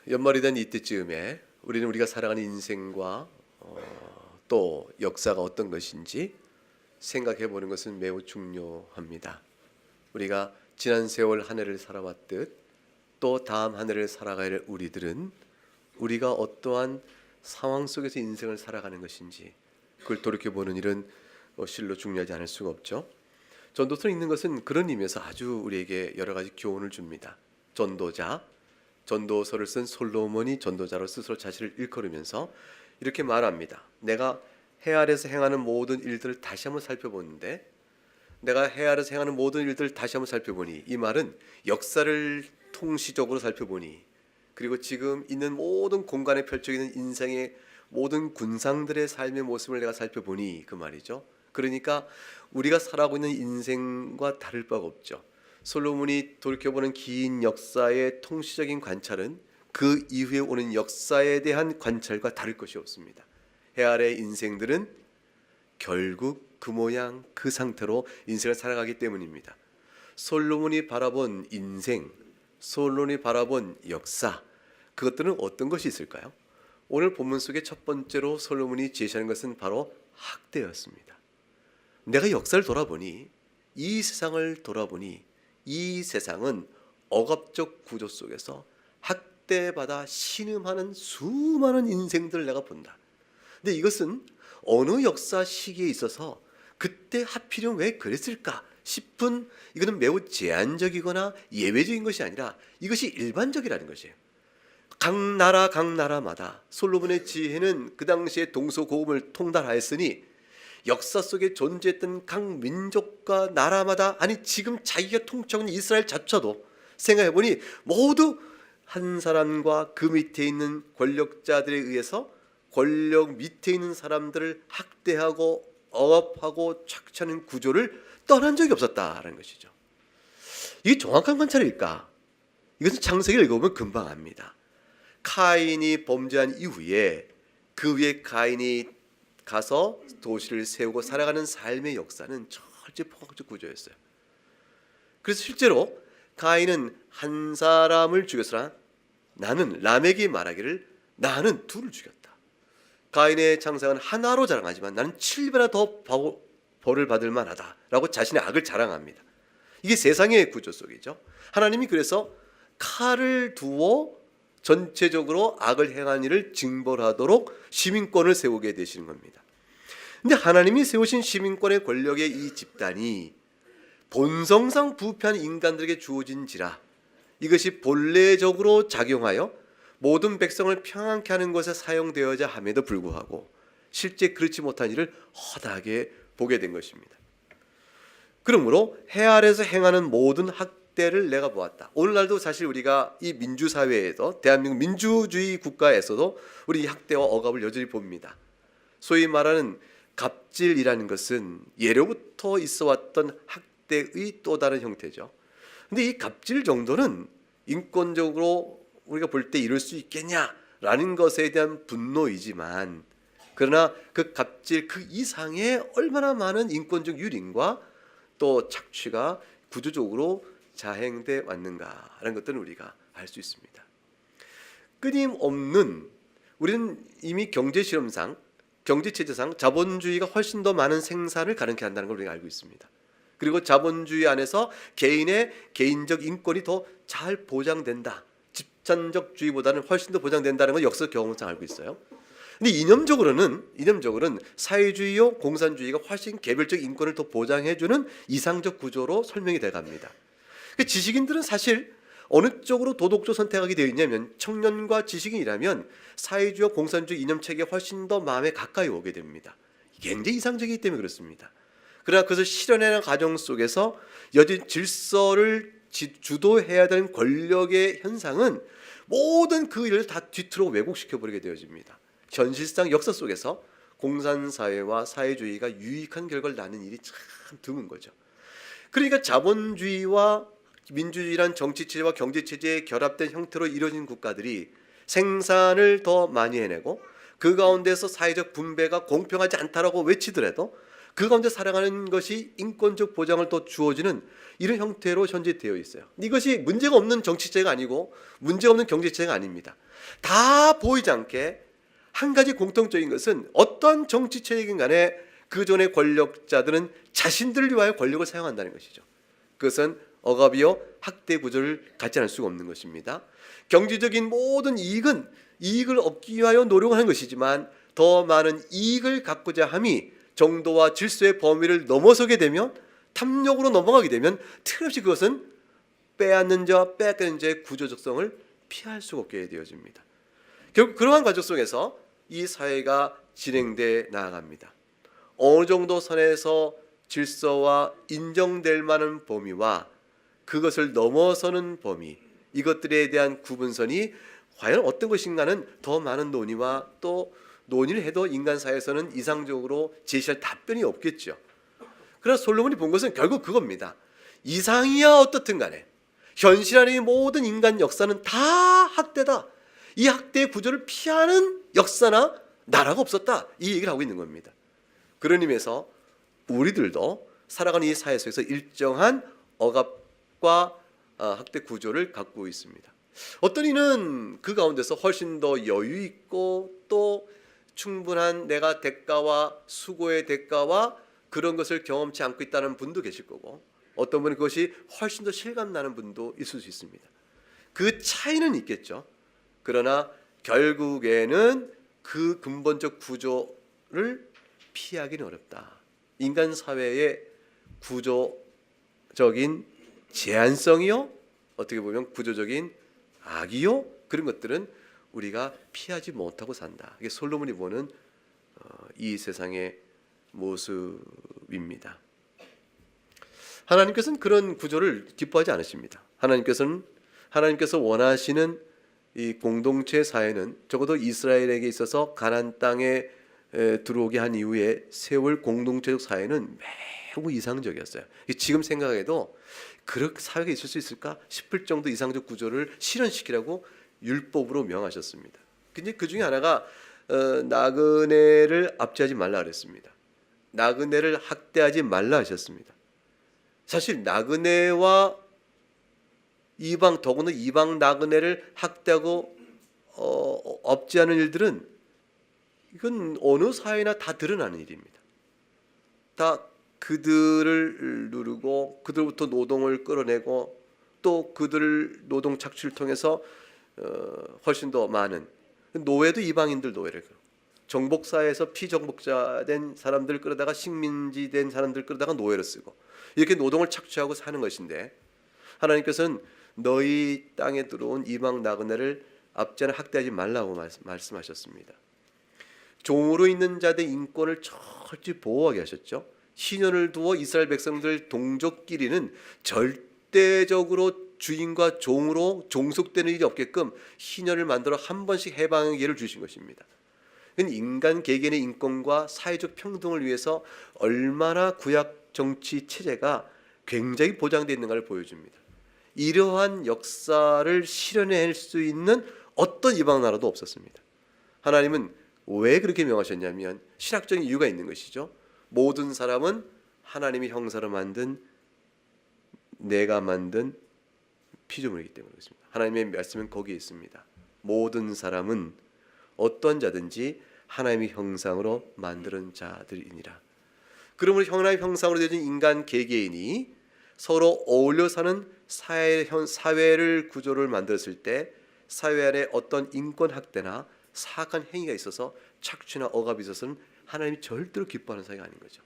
연말이 된 이때쯤에 우리는 우리가 살아가는 인생과 또 역사가 어떤 것인지 생각해 보는 것은 매우 중요합니다. 우리가 지난 세월 한 해를 살아왔듯 또 다음 한 해를 살아가야 할 우리들은 우리가 어떠한 상황 속에서 인생을 살아가는 것인지 그걸 돌이켜보는 일은 실로 중요하지 않을 수가 없죠. 전도서를 읽는 것은 그런 의미에서 아주 우리에게 여러 가지 교훈을 줍니다. 전도서를 쓴 솔로몬이 전도자로 스스로 자신을 일컬으면서 이렇게 말합니다. 내가 해 아래에서 행하는 모든 일들을 다시 한번 살펴보는데 내가 해 아래에서 행하는 모든 일들을 다시 한번 살펴보니, 이 말은 역사를 통시적으로 살펴보니, 그리고 지금 있는 모든 공간에 펼쳐 있는 인생의 모든 군상들의 삶의 모습을 내가 살펴보니, 그 말이죠. 그러니까 우리가 살아가고 있는 인생과 다를 바가 없죠. 솔로몬이 돌이켜보는 긴 역사의 통시적인 관찰은 그 이후에 오는 역사에 대한 관찰과 다를 것이 없습니다. 해 아래의 인생들은 결국 그 모양 그 상태로 인생을 살아가기 때문입니다. 솔로몬이 바라본 인생, 솔로몬이 바라본 역사, 그것들은 어떤 것이 있을까요? 오늘 본문 속에 첫 번째로 솔로몬이 제시하는 것은 바로 학대였습니다. 내가 역사를 돌아보니, 이 세상을 돌아보니, 이 세상은 억압적 구조 속에서 학대받아 신음하는 수많은 인생들을 내가 본다. 근데 이것은 어느 역사 시기에 있어서 그때 하필이면 왜 그랬을까 싶은, 이거는 매우 제한적이거나 예외적인 것이 아니라 이것이 일반적이라는 것이에요. 각 나라마다 솔로몬의 지혜는 그 당시에 동서고금을 통달하였으니 역사 속에 존재했던 각 민족과 나라마다, 아니 지금 자기가 통치하는 이스라엘 자체도 생각해보니 모두 한 사람과 그 밑에 있는 권력자들에 의해서 권력 밑에 있는 사람들을 학대하고 억압하고 착취하는 구조를 떠난 적이 없었다는 것이죠. 이게 정확한 관찰일까? 이것은 창세기를 읽어보면 금방 압니다. 카인이 범죄한 이후에 그 위에 가인이 가서 도시를 세우고 살아가는 삶의 역사는 철저히 포괄적 구조였어요. 그래서 실제로 가인은 한 사람을 죽였으나 나는, 라멕이 말하기를 나는 둘을 죽였다. 가인의 창상은 하나로 자랑하지만 나는 7배나 더 벌을 받을 만하다라고 자신의 악을 자랑합니다. 이게 세상의 구조 속이죠. 하나님이 그래서 칼을 두어 전체적으로 악을 행한 일을 징벌하도록 시민권을 세우게 되시는 겁니다. 근데 하나님이 세우신 시민권의 권력의 이 집단이 본성상 부패한 인간들에게 주어진지라 이것이 본래적으로 작용하여 모든 백성을 평안케 하는 것에 사용되어야 함에도 불구하고 실제 그렇지 못한 일을 허다하게 보게 된 것입니다. 그러므로 해 아래에서 행하는 모든 학대를 내가 보았다. 오늘날도 사실 우리가 이 민주사회에서, 대한민국 민주주의 국가에서도 우리 학대와 억압을 여전히 봅니다. 소위 말하는 갑질이라는 것은 예로부터 있어왔던 학대의 또 다른 형태죠. 근데 이 갑질 정도는 인권적으로 우리가 볼 때 이럴 수 있겠냐라는 것에 대한 분노이지만, 그러나 그 갑질 그 이상의 얼마나 많은 인권적 유린과 또 착취가 구조적으로 자행돼 왔는가라는 것들은 우리가 알 수 있습니다. 끊임없는, 우리는 이미 경제실험상, 경제체제상 자본주의가 훨씬 더 많은 생산을 가능케 한다는 걸 우리가 알고 있습니다. 그리고 자본주의 안에서 개인의 개인적 인권이 더 잘 보장된다, 집단적주의보다는 훨씬 더 보장된다는 걸 역사 경험상 알고 있어요. 근데 이념적으로는 사회주의요 공산주의가 훨씬 개별적 인권을 더 보장해주는 이상적 구조로 설명이 돼갑니다. 지식인들은 사실 어느 쪽으로 도덕적 선택하게 되어 있냐면, 청년과 지식인이라면 사회주의와 공산주의 이념체계가 훨씬 더 마음에 가까이 오게 됩니다. 굉장히 이상적이기 때문에 그렇습니다. 그러나 그것을 실현하는 과정 속에서 여전히 질서를 주도해야 되는 권력의 현상은 모든 그 일을 다 뒤틀어 왜곡시켜버리게 되어집니다. 현실상 역사 속에서 공산사회와 사회주의가 유익한 결과를 낳는 일이 참 드문 거죠. 그러니까 자본주의와 민주주의란 정치체제와 경제체제의 결합된 형태로 이루어진 국가들이 생산을 더 많이 해내고 그 가운데서 사회적 분배가 공평하지 않다라고 외치더라도 그 가운데 살아가는 것이 인권적 보장을 또 주어지는 이런 형태로 현재 되어 있어요. 이것이 문제가 없는 정치체가 아니고 문제가 없는 경제체가 아닙니다. 다 보이지 않게 한 가지 공통적인 것은 어떠한 정치체이긴 간에 그 전의 권력자들은 자신들을 위하여 권력을 사용한다는 것이죠. 그것은 억압이요 학대 구조를 갖지 않을 수가 없는 것입니다. 경제적인 모든 이익은 이익을 얻기 위하여 노력하는 것이지만 더 많은 이익을 갖고자 함이 정도와 질서의 범위를 넘어서게 되면 탐욕으로 넘어가게 되면 틀림없이 그것은 빼앗는 자와 빼앗기는 자의 구조적성을 피할 수가 없게 되어집니다. 결국 그러한 과정 속에서 이 사회가 진행돼 나아갑니다. 어느 정도 선에서 질서와 인정될 만한 범위와 그것을 넘어서는 범위, 이것들에 대한 구분선이 과연 어떤 것인가는 더 많은 논의와 또 논의를 해도 인간 사회에서는 이상적으로 제시할 답변이 없겠죠. 그러나 솔로몬이 본 것은 결국 그겁니다. 이상이야 어떻든 간에 현실 안의 모든 인간 역사는 다 학대다. 이 학대의 구조를 피하는 역사나 나라가 없었다. 이 얘기를 하고 있는 겁니다. 그런 의미에서 우리들도 살아가는 이 사회 속에서 일정한 억압과 학대 구조를 갖고 있습니다. 어떤 이는 그 가운데서 훨씬 더 여유 있고 또 충분한 내가 대가와 수고의 대가와 그런 것을 경험치 않고 있다는 분도 계실 거고 어떤 분은 그것이 훨씬 더 실감나는 분도 있을 수 있습니다. 그 차이는 있겠죠. 그러나 결국에는 그 근본적 구조를 피하기는 어렵다. 인간 사회의 구조적인 제한성이요, 어떻게 보면 구조적인 악이요, 그런 것들은 우리가 피하지 못하고 산다. 이게 솔로몬이 보는 이 세상의 모습입니다. 하나님께서는 그런 구조를 기뻐하지 않으십니다. 하나님께서 원하시는 이 공동체 사회는 적어도 이스라엘에게 있어서 가나안 땅에 들어오게 한 이후에 세월 공동체적 사회는 매우 이상적이었어요. 지금 생각해도 그런 사회가 있을 수 있을까 싶을 정도 이상적 구조를 실현시키라고 율법으로 명하셨습니다. 근데 그 중에 하나가 나그네를 압제하지 말라 그랬습니다. 나그네를 학대하지 말라 하셨습니다. 사실 나그네와 이방, 더구나 이방 나그네를 학대하고 압제하는 일들은 이건 어느 사회나 다 드러나는 일입니다. 다 그들을 누르고 그들부터 노동을 끌어내고 또 그들 노동 착취를 통해서 훨씬 더 많은 노예도 이방인들 노예를 정복사에서 피정복자 된 사람들 끌어다가 식민지 된 사람들 끌어다가 노예로 쓰고 이렇게 노동을 착취하고 사는 것인데 하나님께서는 너희 땅에 들어온 이방 나그네를 압제나 학대하지 말라고 말씀하셨습니다. 종으로 있는 자들의 인권을 철저히 보호하게 하셨죠. 희년을 두어 이스라엘 백성들 동족끼리는 절대적으로 주인과 종으로 종속되는 일이 없게끔 희년을 만들어 한 번씩 해방의 기회를 주신 것입니다. 인간 개개인의 인권과 사회적 평등을 위해서 얼마나 구약 정치 체제가 굉장히 보장되어 있는가를 보여줍니다. 이러한 역사를 실현할 수 있는 어떤 이방 나라도 없었습니다. 하나님은 왜 그렇게 명하셨냐면 신학적인 이유가 있는 것이죠. 모든 사람은 하나님의 형상으로 만든 내가 만든 피조물이기 때문에 그렇습니다. 하나님의 말씀은 거기에 있습니다. 모든 사람은 어떤 자든지 하나님의 형상으로 만드는 자들이니라. 그러므로 하나님의 형상으로 되어진 인간 개개인이 서로 어울려 사는 사회를 구조를 만들었을 때 사회 안에 어떤 인권 학대나 사악한 행위가 있어서 착취나 억압이 있어서는 하나님이 절대로 기뻐하는 사회가 아닌 거죠.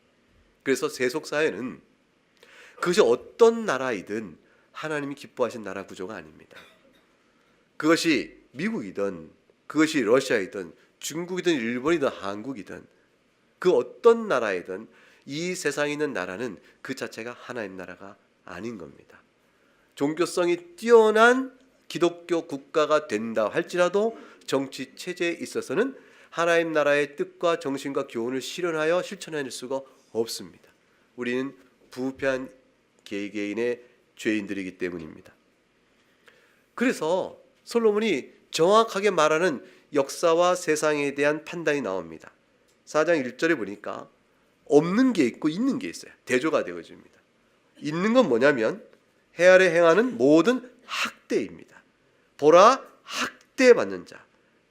그래서 세속 사회는 그것이 어떤 나라이든 하나님이 기뻐하신 나라 구조가 아닙니다. 그것이 미국이든 그것이 러시아이든 중국이든 일본이든 한국이든 그 어떤 나라이든 이 세상에 있는 나라는 그 자체가 하나님 나라가 아닌 겁니다. 종교성이 뛰어난 기독교 국가가 된다 할지라도 정치 체제에 있어서는 하나님 나라의 뜻과 정신과 교훈을 실현하여 실천할 수가 없습니다. 우리는 부패한 개개인의 죄인들이기 때문입니다. 그래서 솔로몬이 정확하게 말하는 역사와 세상에 대한 판단이 나옵니다. 4장 1절에 보니까 없는 게 있고 있는 게 있어요. 대조가 되어집니다. 있는 건 뭐냐면 해 아래 행하는 모든 학대입니다. 보라 학대받는 자.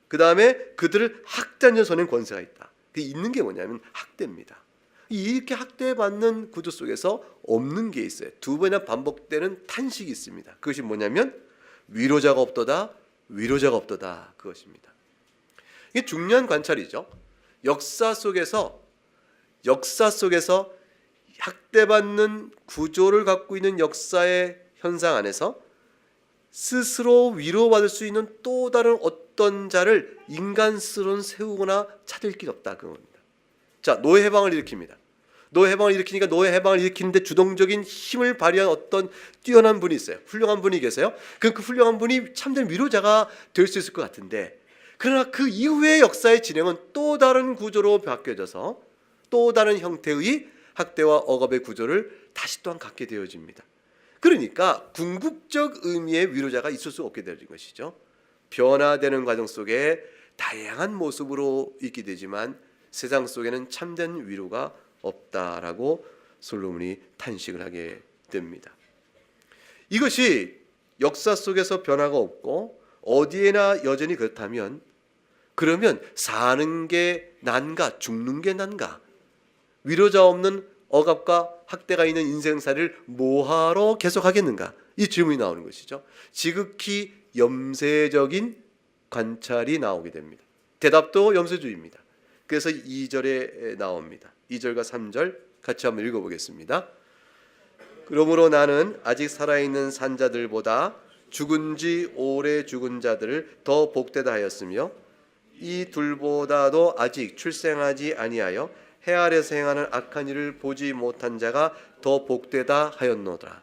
그 다음에 그들을 학대하는 손엔 권세가 있다. 그 있는 게 뭐냐면 학대입니다. 이렇게 학대받는 구조 속에서 없는 게 있어요. 두 번이나 반복되는 탄식이 있습니다. 그것이 뭐냐면 위로자가 없도다, 위로자가 없도다. 그것입니다. 이게 중요한 관찰이죠. 역사 속에서 학대받는 구조를 갖고 있는 역사의 현상 안에서 스스로 위로받을 수 있는 또 다른 어떤 자를 인간스러운 세우거나 찾을 길이 없다 그겁니다. 자, 노예 해방을 일으킵니다. 노예 해방을 일으키니까 노예 해방을 일으키는데 주동적인 힘을 발휘한 어떤 뛰어난 분이 있어요. 훌륭한 분이 계세요. 그 훌륭한 분이 참된 위로자가 될 수 있을 것 같은데, 그러나 그 이후의 역사의 진행은 또 다른 구조로 바뀌어져서 또 다른 형태의 학대와 억압의 구조를 다시 또한 갖게 되어집니다. 그러니까 궁극적 의미의 위로자가 있을 수 없게 되어진 것이죠. 변화되는 과정 속에 다양한 모습으로 있게 되지만 세상 속에는 참된 위로가 없다라고 솔로몬이 탄식을 하게 됩니다. 이것이 역사 속에서 변화가 없고 어디에나 여전히 그렇다면, 그러면 사는 게 난가 죽는 게 난가, 위로자 없는 억압과 학대가 있는 인생살이를 뭐하러 계속하겠는가, 이 질문이 나오는 것이죠. 지극히 염세적인 관찰이 나오게 됩니다. 대답도 염세주의입니다. 그래서 2절에 나옵니다. 2절과 3절 같이 한번 읽어보겠습니다. 그러므로 나는 아직 살아있는 산자들보다 죽은 지 오래 죽은 자들을 더 복되다 하였으며 이 둘보다도 아직 출생하지 아니하여 해 아래서 행하는 악한 일을 보지 못한 자가 더 복되다 하였노라.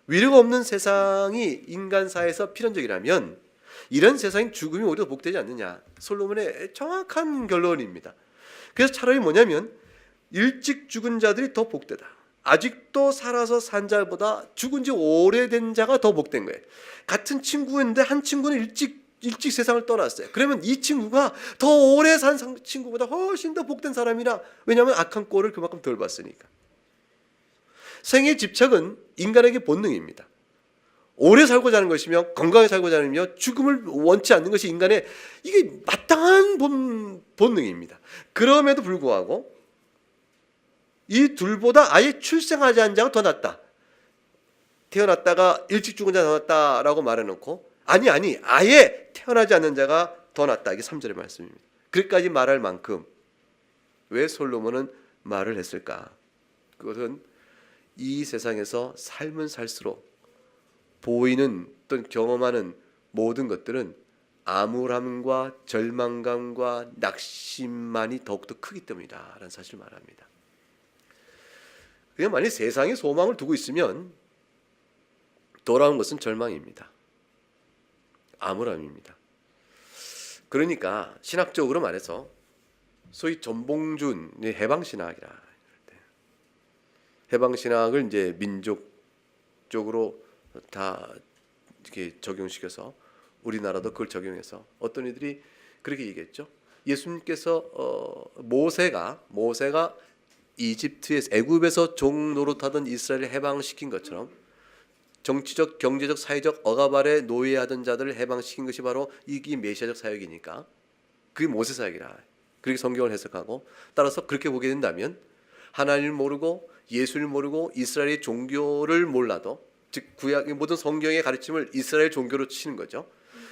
위로가 없는 세상이 인간사에서 필연적이라면 이런 세상인 죽음이 오히려 복되지 않느냐, 솔로몬의 정확한 결론입니다. 그래서 차라리 뭐냐면 일찍 죽은 자들이 더 복되다, 아직도 살아서 산 자보다 죽은 지 오래된 자가 더 복된 거예요. 같은 친구인데 한 친구는 일찍 세상을 떠났어요. 그러면 이 친구가 더 오래 산 친구보다 훨씬 더 복된 사람이라, 왜냐하면 악한 꼴을 그만큼 덜 봤으니까. 생의 집착은 인간에게 본능입니다. 오래 살고자 하는 것이며 건강하게 살고자 하며 죽음을 원치 않는 것이 인간의 이게 마땅한 본능입니다. 그럼에도 불구하고 이 둘보다 아예 출생하지 않은 자가 더 낫다, 태어났다가 일찍 죽은 자가 더 낫다라고 말해놓고 아니 아예 태어나지 않는 자가 더 낫다, 이게 3절의 말씀입니다. 그까지 말할 만큼 왜 솔로몬은 말을 했을까? 그것은 이 세상에서 삶은 살수록 보이는 또는 경험하는 모든 것들은 암울함과 절망감과 낙심만이 더욱더 크기 때문이다 라는 사실을 말합니다. 그냥 만약 세상에 소망을 두고 있으면 돌아온 것은 절망입니다. 암울함입니다. 그러니까 신학적으로 말해서 소위 전봉준의 해방신학이라, 해방신학을 이제 민족적으로 다 이렇게 적용시켜서 우리나라도 그걸 적용해서 어떤 이들이 그렇게 얘기했죠. 예수님께서 모세가 이집트에서 애굽에서 종 노릇하던 이스라엘을 해방시킨 것처럼 정치적, 경제적, 사회적 억압 아래 노예하던 자들을 해방시킨 것이 바로 이 메시아적 사역이니까 그게 모세 사역이라, 그렇게 성경을 해석하고, 따라서 그렇게 보게 된다면 하나님을 모르고 예수를 모르고 이스라엘의 종교를 몰라도, 즉 구약의 모든 성경의 가르침을 이스라엘 종교로 치는 거죠.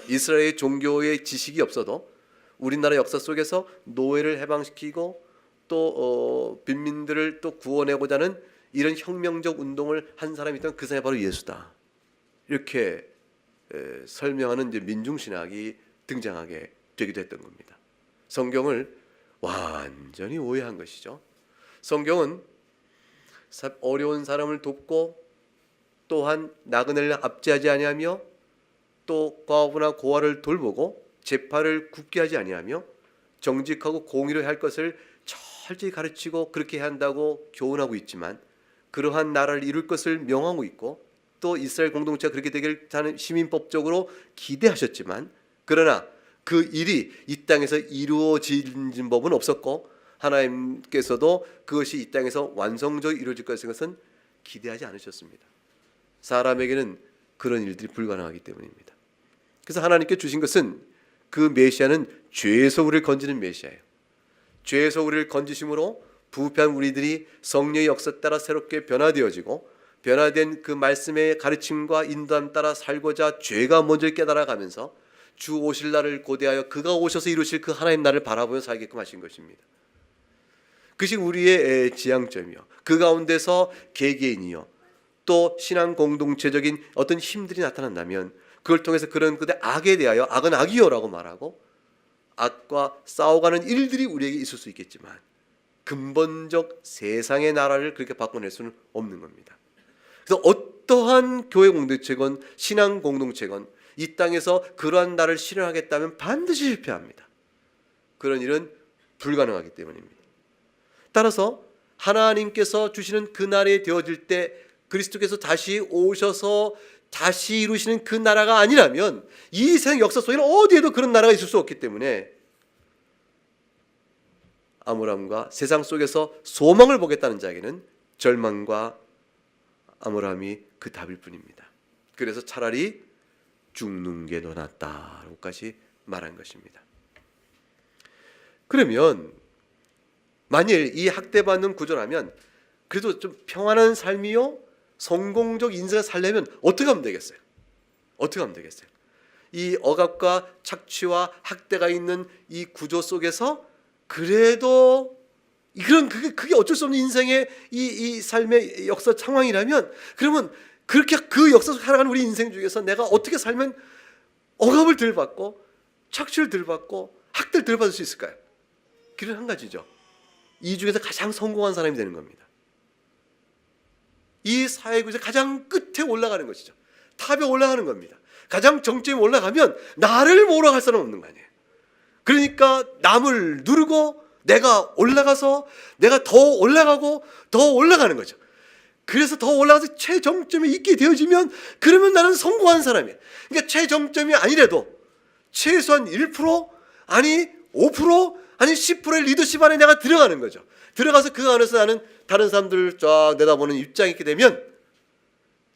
이스라엘 종교의 지식이 없어도 우리나라 역사 속에서 노예를 해방시키고 또 빈민들을 또 구원해보자 하는 이런 혁명적 운동을 한 사람이 있다면 그 사람이 바로 예수다, 이렇게 설명하는 이제 민중신학이 등장하게 되기도 했던 겁니다. 성경을 완전히 오해한 것이죠. 성경은 어려운 사람을 돕고 또한 나그네를 압제하지 아니하며 또 과부나 고아를 돌보고 재파를 굳게 하지 아니하며 정직하고 공의로 할 것을 철저히 가르치고 그렇게 해야 한다고 교훈하고 있지만, 그러한 나라를 이룰 것을 명하고 있고 또 이스라엘 공동체가 그렇게 되기를 시민법적으로 기대하셨지만, 그러나 그 일이 이 땅에서 이루어진 법은 없었고 하나님께서도 그것이 이 땅에서 완성적으로 이루어질 것은 기대하지 않으셨습니다. 사람에게는 그런 일들이 불가능하기 때문입니다. 그래서 하나님께 주신 것은 그 메시아는 죄에서 우리를 건지는 메시아예요. 죄에서 우리를 건지심으로 부패한 우리들이 성령의 역사 따라 새롭게 변화되어지고 변화된 그 말씀의 가르침과 인도함 따라 살고자 죄가 먼저 깨달아가면서 주 오실 날을 고대하여 그가 오셔서 이루실 그 하나님 나라를 바라보며 살게끔 하신 것입니다. 그것이 우리의 지향점이요, 그 가운데서 개개인이요 또 신앙 공동체적인 어떤 힘들이 나타난다면 그걸 통해서 그런 그대 악에 대하여 악은 악이요라고 말하고 악과 싸워가는 일들이 우리에게 있을 수 있겠지만 근본적 세상의 나라를 그렇게 바꿔낼 수는 없는 겁니다. 그래서 어떠한 교회 공동체건 신앙 공동체건 이 땅에서 그러한 나라를 실현하겠다면 반드시 실패합니다. 그런 일은 불가능하기 때문입니다. 따라서 하나님께서 주시는 그 날이 되어질 때 그리스도께서 다시 오셔서 다시 이루시는 그 나라가 아니라면 이 세상 역사 속에는 어디에도 그런 나라가 있을 수 없기 때문에 암울함과 세상 속에서 소망을 보겠다는 자에게는 절망과 암울함이 그 답일 뿐입니다. 그래서 차라리 죽는 게 더 낫다라고까지 말한 것입니다. 그러면 만일 이 학대받는 구조라면 그래도 좀 평안한 삶이요 성공적 인생을 살려면 어떻게 하면 되겠어요? 어떻게 하면 되겠어요? 이 억압과 착취와 학대가 있는 이 구조 속에서 그래도 그런 그게 어쩔 수 없는 인생의 이 삶의 역사 상황이라면 그러면 그렇게 그 역사 속 살아가는 우리 인생 중에서 내가 어떻게 살면 억압을 덜 받고 착취를 덜 받고 학대를 덜 받을 수 있을까요? 길은 한 가지죠. 이 중에서 가장 성공한 사람이 되는 겁니다. 이 사회구조의 가장 끝에 올라가는 것이죠. 탑에 올라가는 겁니다. 가장 정점에 올라가면 나를 보러 갈 사람 없는 거 아니에요. 그러니까 남을 누르고 내가 올라가서 내가 더 올라가고 더 올라가는 거죠. 그래서 더 올라가서 최정점에 있게 되어지면 그러면 나는 성공한 사람이에요. 그러니까 최정점이 아니래도 최소한 1% 아니 5% 아니 10%의 리더십 안에 내가 들어가는 거죠. 들어가서 그 안에서 나는 다른 사람들을 쫙 내다보는 입장이 있게 되면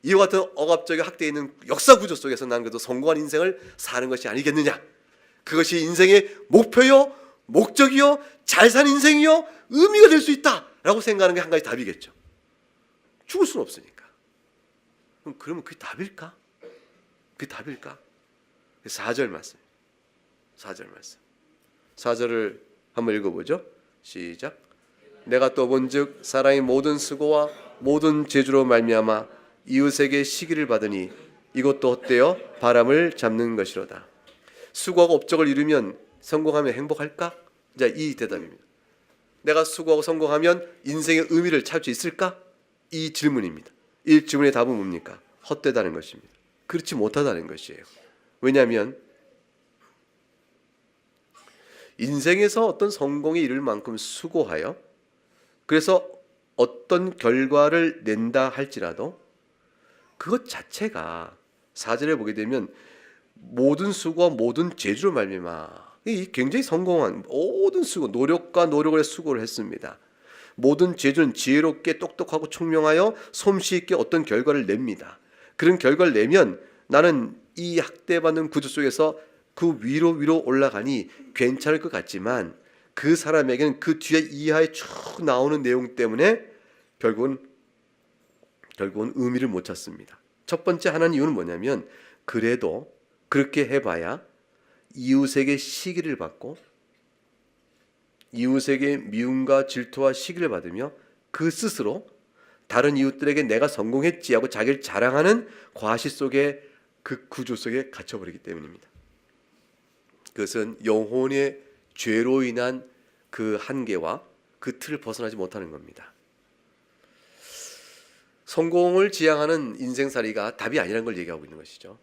이와 같은 억압적인 학대에 있는 역사 구조 속에서 나는 그래도 성공한 인생을 사는 것이 아니겠느냐. 그것이 인생의 목표요 목적이요 잘 사는 인생이요 의미가 될 수 있다라고 생각하는 게 한 가지 답이겠죠. 죽을 수는 없으니까. 그러면 그게 답일까? 그게 답일까? 4절 말씀. 4절 말씀. 4절을 한번 읽어보죠. 시작. 내가 또 본즉 사람의 모든 수고와 모든 재주로 말미암아 이웃에게 시기를 받으니 이것도 헛되어 바람을 잡는 것이로다. 수고하고 업적을 이루면 성공하면 행복할까? 자, 이 대답입니다. 내가 수고하고 성공하면 인생의 의미를 찾을 수 있을까? 이 질문입니다. 이 질문의 답은 뭡니까? 헛되다는 것입니다. 그렇지 못하다는 것이에요. 왜냐하면 인생에서 어떤 성공에 이를 만큼 수고하여 그래서 어떤 결과를 낸다 할지라도 그것 자체가 4절에 보게 되면 모든 수고와 모든 재주로 말미암아 굉장히 성공한 모든 수고 노력과 노력을 해서 수고를 했습니다. 모든 재주는 지혜롭게 똑똑하고 총명하여 솜씨 있게 어떤 결과를 냅니다. 그런 결과를 내면 나는 이 학대받는 구조 속에서 그 위로 올라가니 괜찮을 것 같지만 그 사람에게는 그 뒤에 이하에 쭉 나오는 내용 때문에 결국은 의미를 못 찾습니다. 첫 번째 하나는 이유는 뭐냐면 그래도 그렇게 해봐야 이웃에게 시기를 받고 이웃에게 미움과 질투와 시기를 받으며 그 스스로 다른 이웃들에게 내가 성공했지 하고 자기를 자랑하는 과시 속에 그 구조 속에 갇혀버리기 때문입니다. 그것은 영혼의 죄로 인한 그 한계와 그 틀을 벗어나지 못하는 겁니다. 성공을 지향하는 인생살이가 답이 아니라는 걸 얘기하고 있는 것이죠.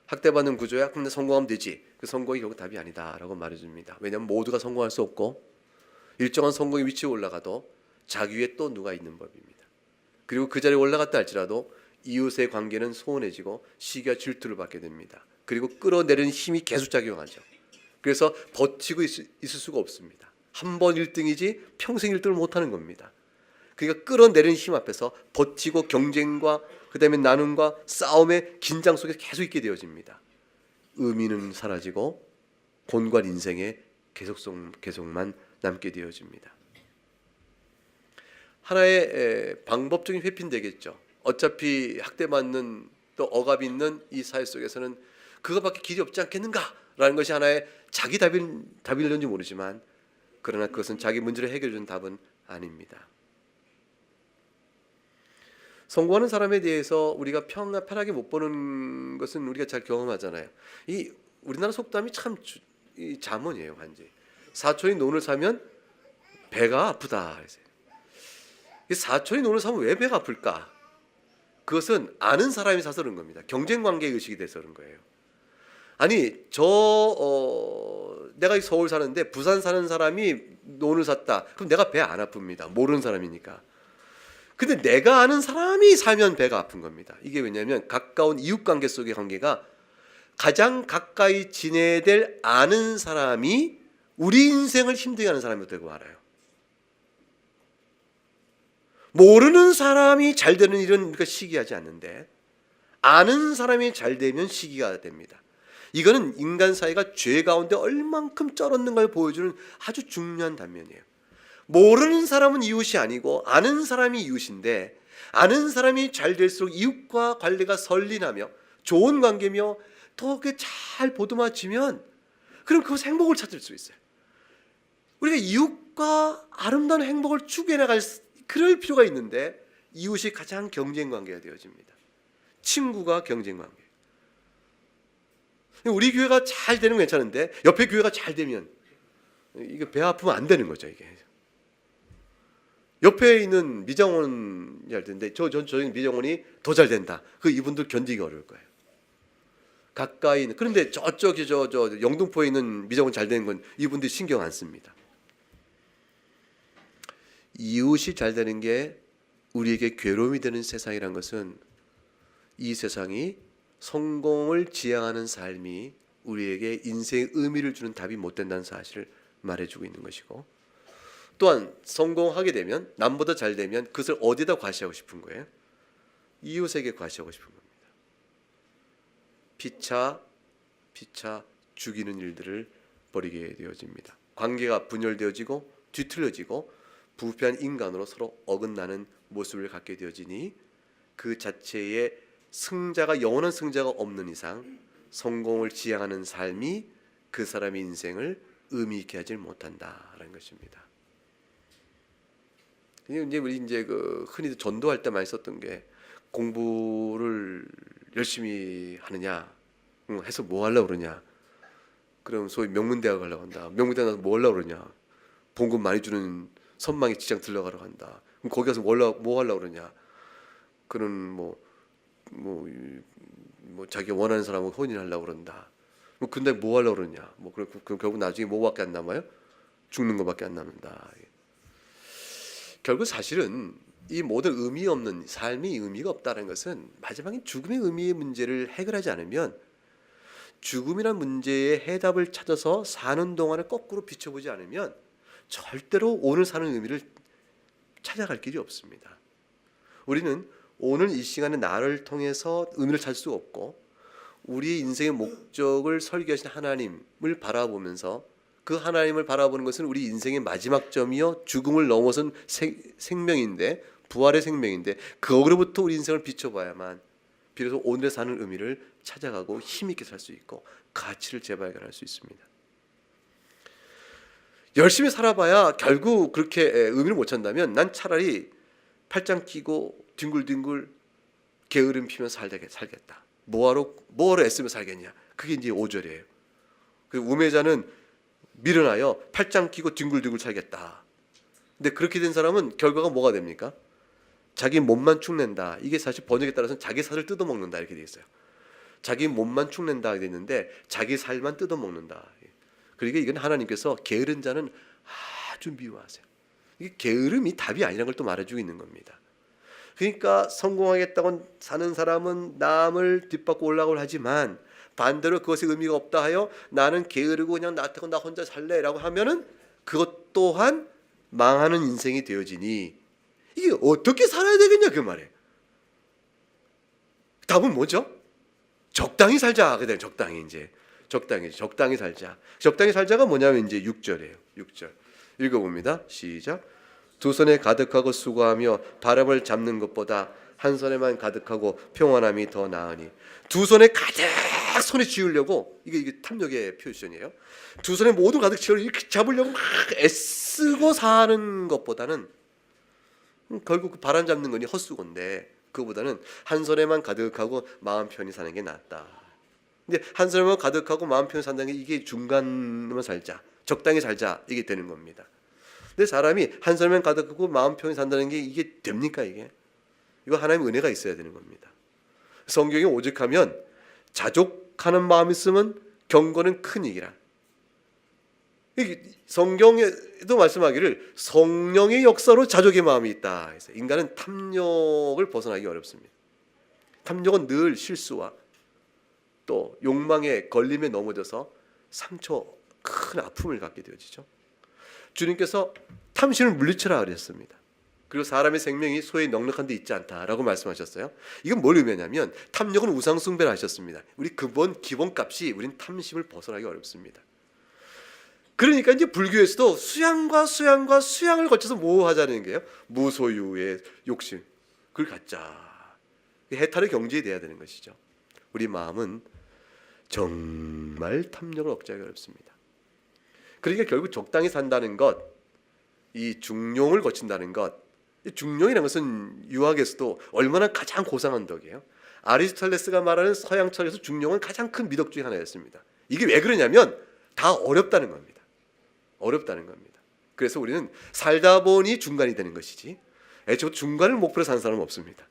학대받는 구조야 근데 성공하면 되지. 그 성공이 결국 답이 아니다라고 말해줍니다. 왜냐하면 모두가 성공할 수 없고 일정한 성공의 위치에 올라가도 자기 위에 또 누가 있는 법입니다. 그리고 그 자리에 올라갔다 할지라도 이웃의 관계는 소원해지고 시기와 질투를 받게 됩니다. 그리고 끌어내리는 힘이 계속 작용하죠. 그래서 버티고 있을 수가 없습니다. 한 번 1등이지 평생 1등을 못하는 겁니다. 그러니까 끌어내리는 힘 앞에서 버티고 경쟁과 그다음에 나눔과 싸움의 긴장 속에 계속 있게 되어집니다. 의미는 사라지고 본관 인생의 계속만 남게 되어집니다. 하나의 방법적인 회피는 되겠죠. 어차피 학대받는 또 억압 있는 이 사회 속에서는 그거밖에 길이 없지 않겠는가라는 것이 하나의 자기 답일런지 모르지만 그러나 그것은 자기 문제를 해결해 주는 답은 아닙니다. 성공하는 사람에 대해서 우리가 편하게 못 보는 것은 우리가 잘 경험하잖아요. 이 우리나라 속담이 참 자문이에요. 완전히 사촌이 논을 사면 배가 아프다. 이 사촌이 논을 사면 왜 배가 아플까? 그것은 아는 사람이 사서 그런 겁니다. 경쟁관계 의식이 돼서 그런 거예요. 아니 내가 서울 사는데 부산 사는 사람이 논을 샀다. 그럼 내가 배 안 아픕니다. 모르는 사람이니까. 근데 내가 아는 사람이 사면 배가 아픈 겁니다. 이게 왜냐하면 가까운 이웃관계 속의 관계가 가장 가까이 지내야 될 아는 사람이 우리 인생을 힘들게 하는 사람이 되고 알아요. 모르는 사람이 잘 되는 일은 우리가 시기하지 않는데 아는 사람이 잘 되면 시기가 됩니다. 이거는 인간 사이가 죄 가운데 얼만큼 쩔었는가를 보여주는 아주 중요한 단면이에요. 모르는 사람은 이웃이 아니고 아는 사람이 이웃인데 아는 사람이 잘 될수록 이웃과 관계가 설린하며 좋은 관계며 더 잘 보듬어지면 그럼 그것에 행복을 찾을 수 있어요. 우리가 이웃과 아름다운 행복을 추구해 나갈 그럴 필요가 있는데 이웃이 가장 경쟁 관계가 되어집니다. 친구가 경쟁 관계. 우리 교회가 잘 되는 건 괜찮은데 옆에 교회가 잘 되면 이게 배 아프면 안 되는 거죠. 이게 옆에 있는 미정원 잘 되는데 저희 미정원이 더 잘 된다. 그 이분들 견디기 어려울 거예요. 가까이 있는 그런데 저쪽이 저 영등포에 있는 미정원 잘 되는 건 이분들이 신경 안 씁니다. 이웃이 잘 되는 게 우리에게 괴로움이 되는 세상이란 것은 이 세상이 성공을 지향하는 삶이 우리에게 인생의 의미를 주는 답이 못 된다는 사실을 말해주고 있는 것이고 또한 성공하게 되면 남보다 잘 되면 그것을 어디다 과시하고 싶은 거예요? 이웃에게 과시하고 싶은 겁니다. 피차 죽이는 일들을 벌이게 되어집니다. 관계가 분열되어지고 뒤틀려지고 부패한 인간으로 서로 어긋나는 모습을 갖게 되어지니 그 자체의 영원한 승자가 없는 이상 성공을 지향하는 삶이 그 사람의 인생을 의미 있게 하지 못한다라는 것입니다. 이제 우리 흔히 전도할 때 많이 썼던 게 공부를 열심히 하느냐 해서 뭐 하려고 그러냐. 그럼 소위 명문대학 가려고 한다. 명문대학 가서 뭐 하려고 그러냐. 봉급 많이 주는 선망의 직장 들어가러 간다. 그럼 거기 가서 뭐 하려고 그러냐. 그는 뭐 자기가 원하는 사람하고 혼인하려고 그런다. 근데 뭐 하려고 그러냐. 그럼 결국 나중에 뭐밖에 안 남아요? 죽는 것밖에 안 남는다. 결국 사실은 이 모든 의미 없는 삶이 의미가 없다는 것은 마지막에 죽음의 의미의 문제를 해결하지 않으면 죽음이라는 문제의 해답을 찾아서 사는 동안에 거꾸로 비춰보지 않으면 절대로 오늘 사는 의미를 찾아갈 길이 없습니다. 우리는 오늘 이 시간에 나를 통해서 의미를 찾을 수 없고 우리 인생의 목적을 설계하신 하나님을 바라보면서 그 하나님을 바라보는 것은 우리 인생의 마지막 점이요 죽음을 넘어선 생명인데 부활의 생명인데 그거로부터 우리 인생을 비춰봐야만 비로소 오늘에 사는 의미를 찾아가고 힘있게 살 수 있고 가치를 재발견할 수 있습니다. 열심히 살아봐야 결국 그렇게 의미를 못 찾는다면 난 차라리 팔짱 끼고 뒹굴뒹굴 게으름 피며 살겠다. 뭐하러 애쓰며 살겠냐. 그게 이제 5절이에요. 그 우매자는 밀어나요. 팔짱 끼고 뒹굴뒹굴 살겠다. 근데 그렇게 된 사람은 결과가 뭐가 됩니까? 자기 몸만 축낸다. 이게 사실 번역에 따라서는 자기 살을 뜯어먹는다 이렇게 돼 있어요. 자기 몸만 축낸다 이렇게 됐는데 자기 살만 뜯어먹는다. 그러니까 이건 하나님께서 게으른 자는 아주 미워하세요. 이게 게으름이 답이 아니라는 걸 또 말해주고 있는 겁니다. 그러니까 성공하겠다고 사는 사람은 남을 뒷받고 올라가고 하지만 반대로 그것이 의미가 없다 하여 나는 게으르고 그냥 나 혼자 살래라고 하면은 그것 또한 망하는 인생이 되어지니 이게 어떻게 살아야 되겠냐 그 말이에요. 답은 뭐죠? 적당히 살자. 그래 적당히 이제 적당히 살자. 적당히 살자가 뭐냐면 이제 6절이에요. 6절 읽어봅니다. 시작. 두 손에 가득하고 수고하며 바람을 잡는 것보다 한 손에만 가득하고 평안함이 더 나으니. 두 손에 가득 손에 쥐으려고 이게 탐욕의 표현이에요. 두 손에 모두 가득 쥐으려고 이렇게 잡으려고 막 애쓰고 사는 것보다는 결국 그 바람 잡는 거니 헛수고인데 그거보다는 한 손에만 가득하고 마음 편히 사는 게 낫다. 근데 한 손에만 가득하고 마음 편히 산다는 게 이게 중간만 살자, 적당히 살자 이게 되는 겁니다. 근데 사람이 한 손에만 가득하고 마음 편히 산다는 게 이게 됩니까 이게? 이거 하나님의 은혜가 있어야 되는 겁니다. 성경이 오직하면 자족하는 마음이 있으면 경건은 큰 이기라. 성경에도 말씀하기를 성령의 역사로 자족의 마음이 있다. 인간은 탐욕을 벗어나기 어렵습니다. 탐욕은 늘 실수와 또 욕망의 걸림에 넘어져서 상처, 큰 아픔을 갖게 되어지죠. 주님께서 탐심을 물리쳐라 그랬습니다. 그리고 사람의 생명이 소에 넉넉한 데 있지 않다라고 말씀하셨어요. 이건 뭘 의미하냐면 탐욕은 우상 숭배를 하셨습니다. 우리 기본값이 우린 탐심을 벗어나기 어렵습니다. 그러니까 이제 불교에서도 수양을 거쳐서 뭐 하자는 게요? 무소유의 욕심, 그걸 갖자. 해탈의 경지에 돼야 되는 것이죠. 우리 마음은 정말 탐욕을 억제하기 어렵습니다. 그러니까 결국 적당히 산다는 것, 이 중용을 거친다는 것, 이 중용이라는 것은 유학에서도 얼마나 가장 고상한 덕이에요. 아리스토텔레스가 말하는 서양 철학에서 중용은 가장 큰 미덕 중에 하나였습니다. 이게 왜 그러냐면 다 어렵다는 겁니다. 어렵다는 겁니다. 그래서 우리는 살다 보니 중간이 되는 것이지 애초부터 중간을 목표로 사는 사람은 없습니다.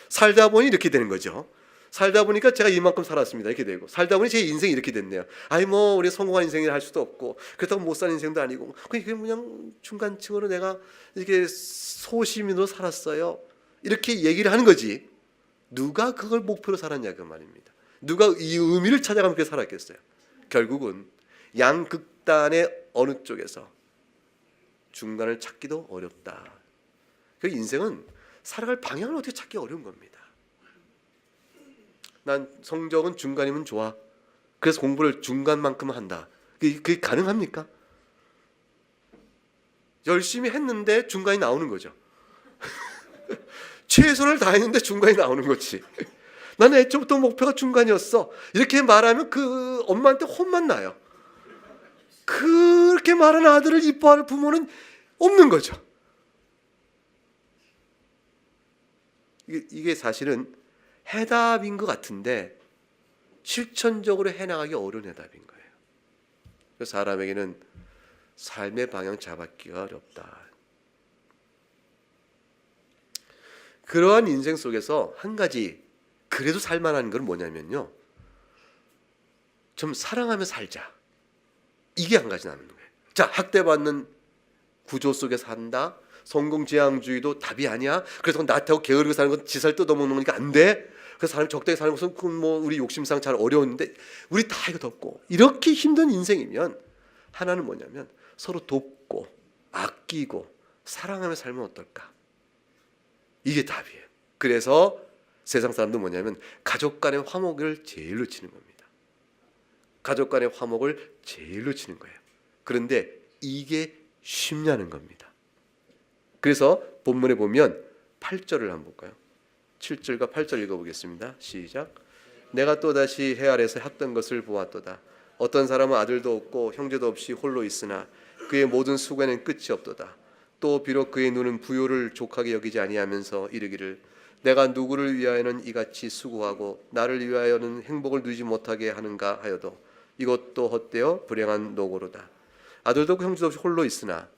살다 보니 이렇게 되는 거죠. 살다 보니까 제가 이만큼 살았습니다. 이렇게 되고 살다 보니 제 인생이 이렇게 됐네요. 아니 뭐 우리 성공한 인생을 할 수도 없고 그렇다고 못 사는 인생도 아니고 그냥 중간층으로 내가 이렇게 소시민으로 살았어요. 이렇게 얘기를 하는 거지. 누가 그걸 목표로 살았냐 그 말입니다. 누가 이 의미를 찾아가면 그렇게 살았겠어요. 결국은 양극단의 어느 쪽에서 중간을 찾기도 어렵다. 그 인생은 살아갈 방향을 어떻게 찾기 어려운 겁니다. 난 성적은 중간이면 좋아. 그래서 공부를 중간만큼 한다. 그게 가능합니까? 열심히 했는데 중간이 나오는 거죠. 최선을 다했는데 중간이 나오는 거지. 나는 애초부터 목표가 중간이었어. 이렇게 말하면 그 엄마한테 혼만 나요. 그렇게 말하는 아들을 이뻐할 부모는 없는 거죠. 이게 사실은 해답인 것 같은데 실천적으로 해나가기 어려운 해답인 거예요. 그래서 사람에게는 삶의 방향 잡았기가 어렵다. 그러한 인생 속에서 한 가지 그래도 살만한 건 뭐냐면요, 좀 사랑하며 살자. 이게 한 가지 남는 거예요. 자, 학대받는 구조 속에 산다. 성공지향주의도 답이 아니야. 그래서 나태하고 게으르게 사는 건 지살 뜯어먹는 거니까 안 돼. 그래서 사람이 적당히 사는 것은 뭐 우리 욕심상 잘 어려웠는데 우리 다 이거 덮고 이렇게 힘든 인생이면 하나는 뭐냐면 서로 돕고 아끼고 사랑하며 살면 어떨까? 이게 답이에요. 그래서 세상 사람도 뭐냐면 가족 간의 화목을 제일로 치는 겁니다. 가족 간의 화목을 제일로 치는 거예요. 그런데 이게 쉽냐는 겁니다. 그래서 본문에 보면 8절을 한번 볼까요? 7절과 8절 읽어보겠습니다. 시작. 내가 또다시 해 아래서 했던 것을 보았도다. 어떤 사람은 아들도 없고 형제도 없이 홀로 있으나 그의 모든 수고에는 끝이 없도다. 또 비록 그의 눈은 부요를 족하게 여기지 아니하면서 이르기를 내가 누구를 위하여는 이같이 수고하고 나를 위하여는 행복을 누리지 못하게 하는가 하여도 이것도 헛되어 불행한 노고로다. 아들도 없고 형제도 없이 홀로 있으나,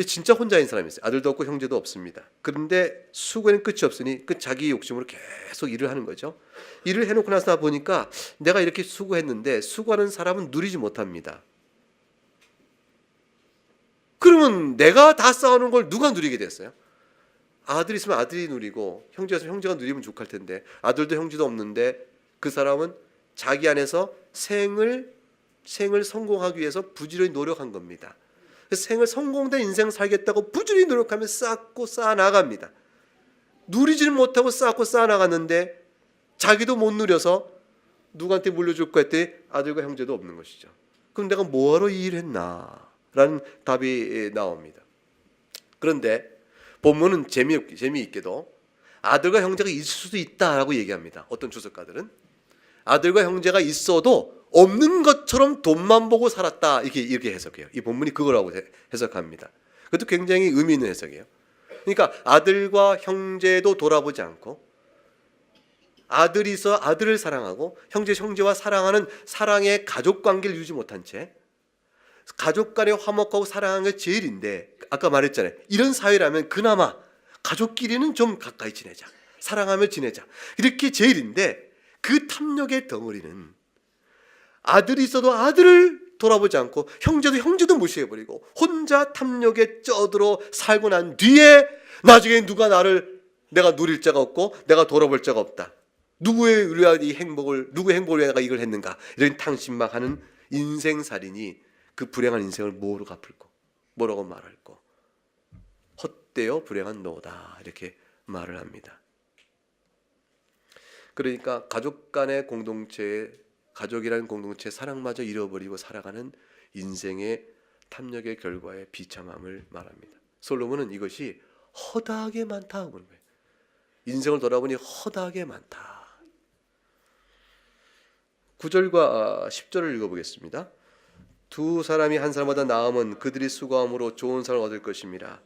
진짜 혼자인 사람이 있어요. 아들도 없고 형제도 없습니다. 그런데 수고에는 끝이 없으니 그 자기 욕심으로 계속 일을 하는 거죠. 일을 해놓고 나서 보니까 내가 이렇게 수고했는데 수고하는 사람은 누리지 못합니다. 그러면 내가 다 쌓아놓은 걸 누가 누리게 됐어요? 아들이 있으면 아들이 누리고 형제가 있으면 형제가 누리면 좋을 텐데 아들도 형제도 없는데 그 사람은 자기 안에서 생을 성공하기 위해서 부지런히 노력한 겁니다. 생을 성공된 인생 살겠다고 부지런히 노력하며 쌓고 쌓아나갑니다. 누리지는 못하고 쌓고 쌓아나갔는데 자기도 못 누려서 누구한테 물려줄 거 했더니 아들과 형제도 없는 것이죠. 그럼 내가 뭐하러 이 일을 했나? 라는 답이 나옵니다. 그런데 본문은 재미있게도 아들과 형제가 있을 수도 있다라고 얘기합니다. 어떤 주석가들은 아들과 형제가 있어도 없는 것처럼 돈만 보고 살았다 이렇게 해석해요. 이 본문이 그거라고 해석합니다. 그것도 굉장히 의미 있는 해석이에요. 그러니까 아들과 형제도 돌아보지 않고 아들이 있어 아들을 사랑하고 형제와 사랑하는 사랑의 가족 관계를 유지 못한 채 가족 간에 화목하고 사랑하는 게 제일인데, 아까 말했잖아요. 이런 사회라면 그나마 가족끼리는 좀 가까이 지내자, 사랑하며 지내자, 이렇게 제일인데 그 탐욕의 덩어리는 아들이 있어도 아들을 돌아보지 않고 형제도 무시해버리고 혼자 탐욕에 쩌들어 살고 난 뒤에 나중에 내가 누릴 자가 없고 내가 돌아볼 자가 없다, 누구의 행복을 위해 내가 이걸 했는가, 이런 탕신망하는 인생살인이 그 불행한 인생을 뭐라고 말할꼬? 헛되어 불행한 노다, 이렇게 말을 합니다. 그러니까 가족이라는 공동체의 사랑마저 잃어버리고 살아가는 인생의 탐욕의 결과의 비참함을 말합니다. 솔로몬은 이것이 허다하게 많다고 그런 거예요. 인생을 돌아보니 허다하게 많다. 9절과 10절을 읽어보겠습니다. 두 사람이 한 사람마다 낳음은 그들이 수고함으로 좋은 상을 얻을 것입니다.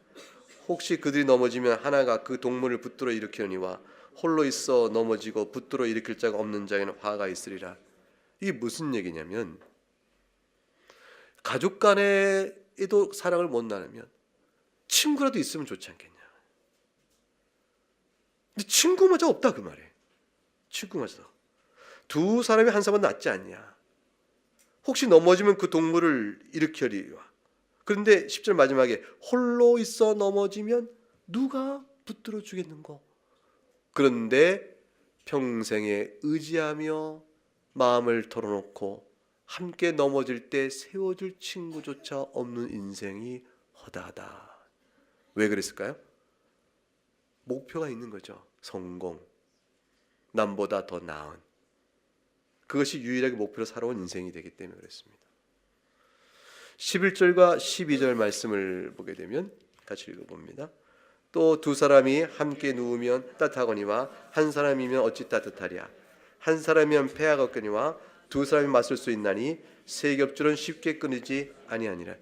혹시 그들이 넘어지면 하나가 그 동물을 붙들어 일으키느니와 홀로 있어 넘어지고 붙들어 일으킬 자가 없는 자에는 화가 있으리라. 이게 무슨 얘기냐면, 가족 간에도 사랑을 못 나누면 친구라도 있으면 좋지 않겠냐. 근데 친구마저 없다 그 말이에요. 친구마저. 두 사람이 한 사람은 낫지 않냐. 혹시 넘어지면 그 동물을 일으켜리와. 그런데 10절 마지막에 홀로 있어 넘어지면 누가 붙들어 주겠는고. 그런데 평생에 의지하며 마음을 털어놓고 함께 넘어질 때 세워줄 친구조차 없는 인생이 허다하다. 왜 그랬을까요? 목표가 있는 거죠. 성공, 남보다 더 나은, 그것이 유일하게 목표로 살아온 인생이 되기 때문에 그렇습니다. 11절과 12절 말씀을 보게 되면 같이 읽어봅니다. 또 두 사람이 함께 누우면 따뜻하거니와 한 사람이면 어찌 따뜻하랴. 한 사람이면 폐하가 없거니와 두 사람이 맞설 수 있나니 세 겹줄은 쉽게 끊이지 아니하니라.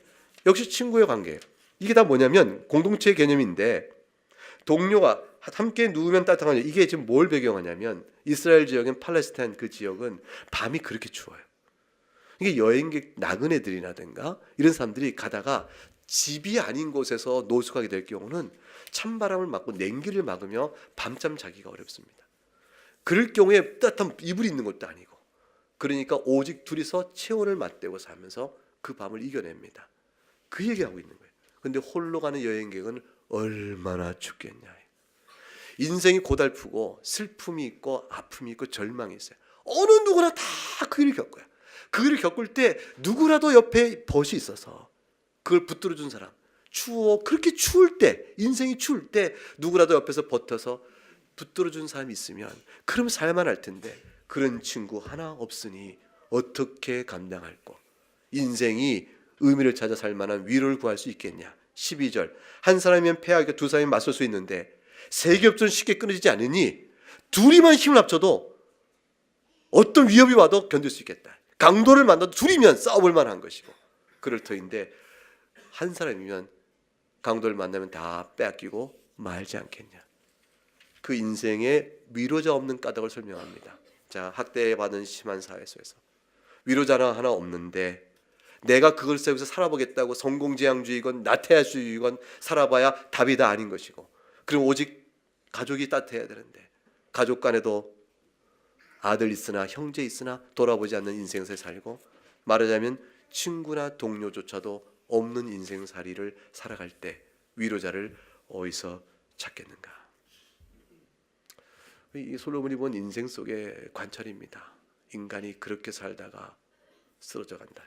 역시 친구의 관계예요. 이게 다 뭐냐면 공동체의 개념인데, 동료가 함께 누우면 따뜻하냐, 이게 지금 뭘 배경하냐면 이스라엘 지역인 팔레스타인 그 지역은 밤이 그렇게 추워요. 이게 여행객 나그네들이라든가 이런 사람들이 가다가 집이 아닌 곳에서 노숙하게 될 경우는 찬바람을 맞고 냉기를 맞으며 밤잠 자기가 어렵습니다. 그럴 경우에 따뜻한 이불이 있는 것도 아니고, 그러니까 오직 둘이서 체온을 맞대고 살면서 그 밤을 이겨냅니다. 그 얘기하고 있는 거예요. 그런데 홀로 가는 여행객은 얼마나 춥겠냐. 인생이 고달프고 슬픔이 있고 아픔이 있고 절망이 있어요. 어느 누구나 다 그 일을 겪어요. 그 일을 겪을 때 누구라도 옆에 벗이 있어서 그걸 붙들어준 사람, 그렇게 추울 때, 인생이 추울 때 누구라도 옆에서 버텨서 붙들어준 사람이 있으면 그럼 살만할 텐데, 그런 친구 하나 없으니 어떻게 감당할꼬. 인생이 의미를 찾아 살만한 위로를 구할 수 있겠냐. 12절, 한 사람이면 패하게 두 사람이 맞설 수 있는데 세 겹줄은 쉽게 끊어지지 않으니 둘이만 힘을 합쳐도 어떤 위협이 와도 견딜 수 있겠다. 강도를 만나도 둘이면 싸워볼 만한 것이고, 그럴 터인데 한 사람이면 강도를 만나면 다 빼앗기고 말지 않겠냐. 그 인생의 위로자 없는 까닭을 설명합니다. 자, 학대받은 심한 사회 속에서 위로자가 하나 없는데 내가 그걸 속에서 살아보겠다고 성공지향주의건 나태주의건 살아봐야 답이 다 아닌 것이고, 그럼 오직 가족이 따뜻해야 되는데 가족 간에도 아들 있으나 형제 있으나 돌아보지 않는 인생을 살고, 말하자면 친구나 동료조차도 없는 인생살이를 살아갈 때 위로자를 어디서 찾겠는가. 이 솔로몬이 본 인생 속의 관찰입니다. 인간이 그렇게 살다가 쓰러져 간다.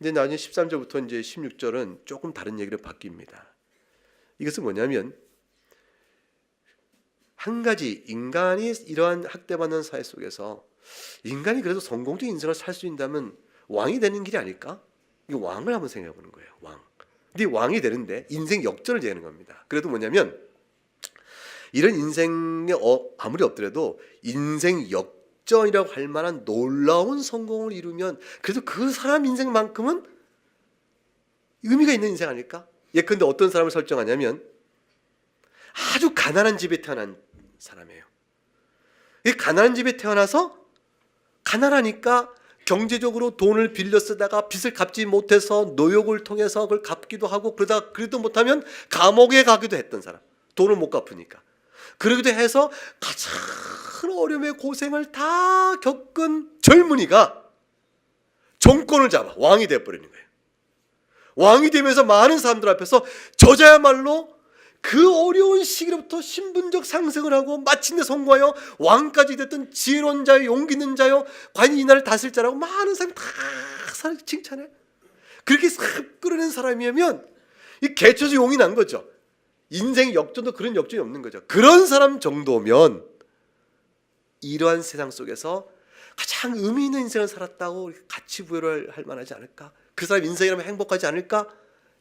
이제 나중에 13절부터 이제 16절은 조금 다른 얘기로 바뀝니다. 이것은 뭐냐면 한 가지, 인간이 이러한 학대받는 사회 속에서 인간이 그래도 성공적인 인생을 살 수 있다면 왕이 되는 길이 아닐까? 이 왕을 한번 생각해 보는 거예요. 왕. 근데 왕이 되는데 인생 역전을 얘기하는 겁니다. 그래도 뭐냐면 이런 인생에 아무리 없더라도 인생 역전이라고 할 만한 놀라운 성공을 이루면 그래도 그 사람 인생만큼은 의미가 있는 인생 아닐까? 예컨대 어떤 사람을 설정하냐면 아주 가난한 집에 태어난 사람이에요. 이 가난한 집에 태어나서 가난하니까 경제적으로 돈을 빌려 쓰다가 빚을 갚지 못해서 노역을 통해서 그걸 갚기도 하고 그러다 그래도 못하면 감옥에 가기도 했던 사람. 돈을 못 갚으니까. 그러기도 해서 가장 어려움의 고생을 다 겪은 젊은이가 정권을 잡아 왕이 되어버리는 거예요. 왕이 되면서 많은 사람들 앞에서 저자야말로 그 어려운 시기로부터 신분적 상승을 하고 마침내 성공하여 왕까지 됐던 지혜로운 자요, 용기 있는 자요, 과연 이 나라를 다스릴 자라고 많은 사람이 다 칭찬해. 그렇게 싹 끌어낸 사람이면 이 개처에서 용이 난 거죠. 인생 역전도 그런 역전이 없는 거죠. 그런 사람 정도면 이러한 세상 속에서 가장 의미 있는 인생을 살았다고 가치 부여를 할 만하지 않을까? 그 사람 인생이라면 행복하지 않을까?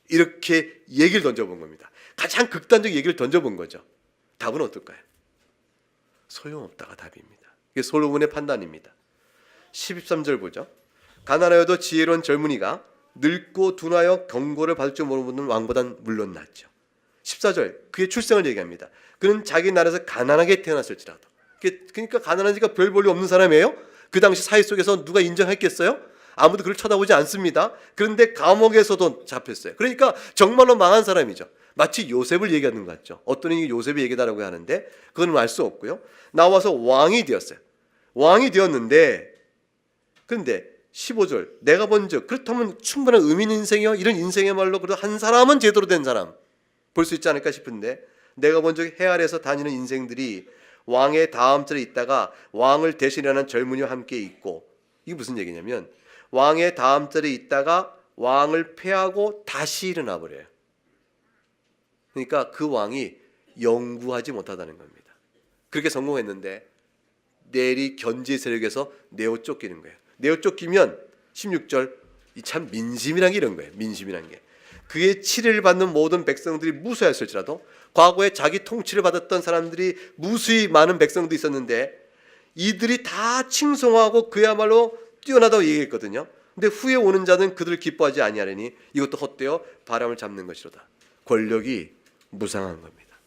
이렇게 얘기를 던져본 겁니다. 가장 극단적 얘기를 던져본 거죠. 답은 어떨까요? 소용없다가 답입니다. 이게 솔로몬의 판단입니다. 13절 보죠. 가난하여도 지혜로운 젊은이가 늙고 둔하여 경고를 받을 줄 모르는 왕보단 물론 낫죠. 14절 그의 출생을 얘기합니다. 그는 자기 나라에서 가난하게 태어났을지라도, 그러니까 가난하니까 별 볼일 없는 사람이에요. 그 당시 사회 속에서 누가 인정했겠어요? 아무도 그를 쳐다보지 않습니다. 그런데 감옥에서도 잡혔어요. 그러니까 정말로 망한 사람이죠. 마치 요셉을 얘기하는 것 같죠. 어떤 이게 요셉의 얘기다라고 하는데 그건 알 수 없고요. 나와서 왕이 되었어요. 왕이 되었는데 그런데 15절 내가 본즉 그렇다면 충분한 의미 있는 인생이요. 이런 인생의말로 그래도 한 사람은 제대로 된 사람 볼 수 있지 않을까 싶은데 내가 본즉 해 아래에서 다니는 인생들이 왕의 다음 절에 있다가 왕을 대신하는 젊은이와 함께 있고, 이게 무슨 얘기냐면 왕의 다음 절에 있다가 왕을 패하고 다시 일어나 버려요. 그러니까 그 왕이 영구하지 못하다는 겁니다. 그렇게 성공했는데 내리 견지 세력에서 내어 쫓기는 거예요. 내어 쫓기면 16절 이 참 민심이란 게 이런 거예요. 민심이란 게 그의 치를 받는 모든 백성들이 무수했을지라도 과거에 자기 통치를 받았던 사람들이 무수히 많은 백성도 있었는데 이들이 다 칭송하고 그야말로 뛰어나다고 얘기했거든요. 근데 후에 오는 자는 그들을 기뻐하지 아니하려니 이것도 헛되어 바람을 잡는 것이로다. 권력이 무상한 겁니다.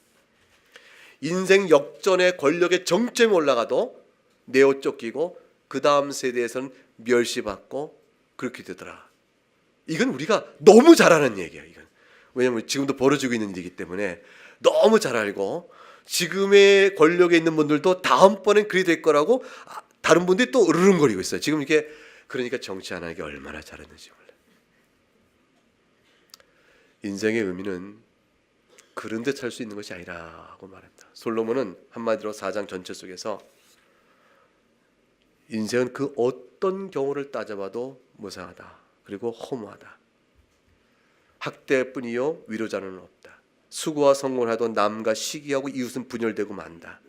인생 역전의 권력의 정점에 올라가도 내어 쫓기고 그 다음 세대에서는 멸시받고 그렇게 되더라. 이건 우리가 너무 잘 아는 얘기야. 이건 왜냐하면 지금도 벌어지고 있는 일이기 때문에 너무 잘 알고 지금의 권력에 있는 분들도 다음번엔 그리 될 거라고 다른 분들이 또 으르렁거리고 있어요. 지금 이게 그러니까 정치 안 하기 얼마나 잘했는지 몰라요. 인생의 의미는 그런 데 찰 수 있는 것이 아니라고 말합니다. 솔로몬은 한마디로 4장 전체 속에서 인생은 그 어떤 경우를 따져봐도 무상하다. 그리고 허무하다. 학대뿐이요 위로자는 없다. 수고와 성공을 하도 남과 시기하고 이웃은 분열되고 만다.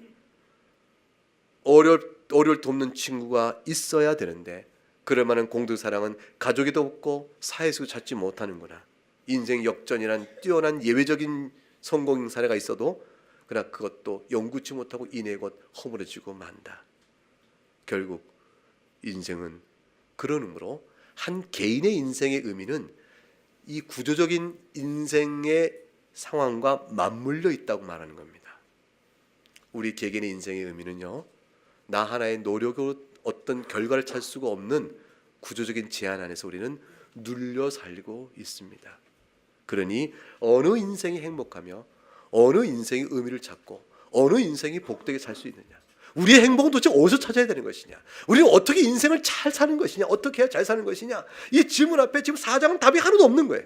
어려울 돕는 친구가 있어야 되는데 그럴 만한 공동사랑은 가족에도 없고 사회에서 찾지 못하는구나. 인생 역전이란 뛰어난 예외적인 성공 사례가 있어도 그러나 그것도 영구치 못하고 이내 곧 허물어지고 만다. 결국 인생은 그런 의미로 한 개인의 인생의 의미는 이 구조적인 인생의 상황과 맞물려 있다고 말하는 겁니다. 우리 개개인의 인생의 의미는요, 나 하나의 노력으로 어떤 결과를 찾을 수가 없는 구조적인 제한 안에서 우리는 눌려 살고 있습니다. 그러니 어느 인생이 행복하며 어느 인생이 의미를 찾고 어느 인생이 복되게 살 수 있느냐, 우리의 행복은 도대체 어디서 찾아야 되는 것이냐, 우리는 어떻게 인생을 잘 사는 것이냐, 어떻게 해야 잘 사는 것이냐, 이 질문 앞에 지금 4장은 답이 하나도 없는 거예요.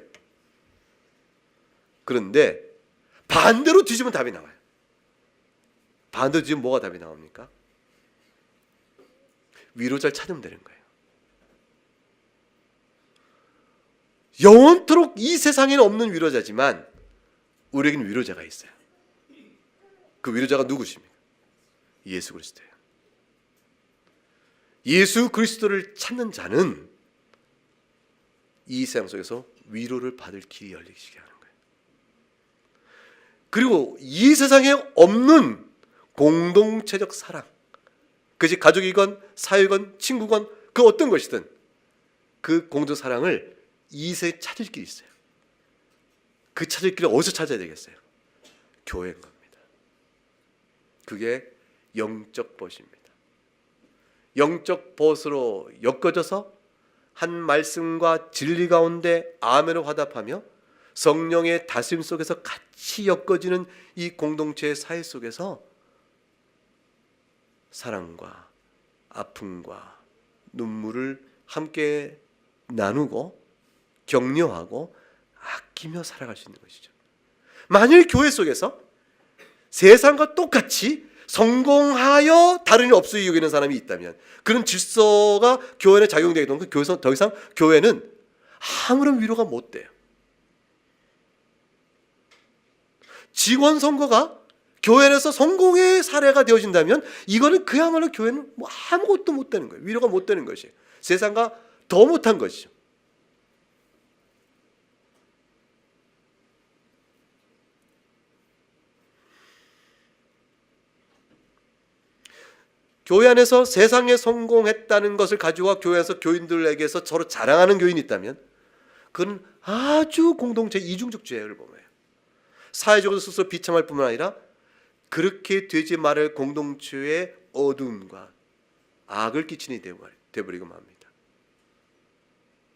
그런데 반대로 뒤집으면 답이 나와요. 반대로 뒤집으면 뭐가 답이 나옵니까? 위로자를 찾으면 되는 거예요. 영원토록 이 세상에는 없는 위로자지만 우리에게는 위로자가 있어요. 그 위로자가 누구십니까? 예수 그리스도예요. 예수 그리스도를 찾는 자는 이 세상 속에서 위로를 받을 길이 열리게 하는 거예요. 그리고 이 세상에 없는 공동체적 사랑, 그것이 가족이건 사회건 친구건 그 어떤 것이든 그 공동 사랑을 이 세상에 찾을 길이 있어요. 그 찾을 길을 어디서 찾아야 되겠어요? 교회인 겁니다. 그게 영적 벗입니다. 영적 벗으로 엮어져서 한 말씀과 진리 가운데 아멘을 화답하며 성령의 다스림 속에서 같이 엮어지는 이 공동체의 사회 속에서 사랑과 아픔과 눈물을 함께 나누고 격려하고 아끼며 살아갈 수 있는 것이죠. 만일 교회 속에서 세상과 똑같이 성공하여 다른 일 없이 여기는 사람이 있다면, 그런 질서가 교회 안에 작용되게 되면 그 교회에서 더 이상 교회는 아무런 위로가 못 돼요. 직원 선거가 교회 안에서 성공의 사례가 되어진다면 이거는 그야말로 교회는 뭐 아무것도 못 되는 거예요. 위로가 못 되는 것이에요. 세상과 더 못한 것이죠. 교회 안에서 세상에 성공했다는 것을 가지고 교회에서 교인들에게서 서로 자랑하는 교인이 있다면 그건 아주 공동체 이중적 죄를 범해요. 사회적으로 스스로 비참할 뿐만 아니라 그렇게 되지 말을 공동체의 어둠과 악을 끼치니 되어버리고 맙니다.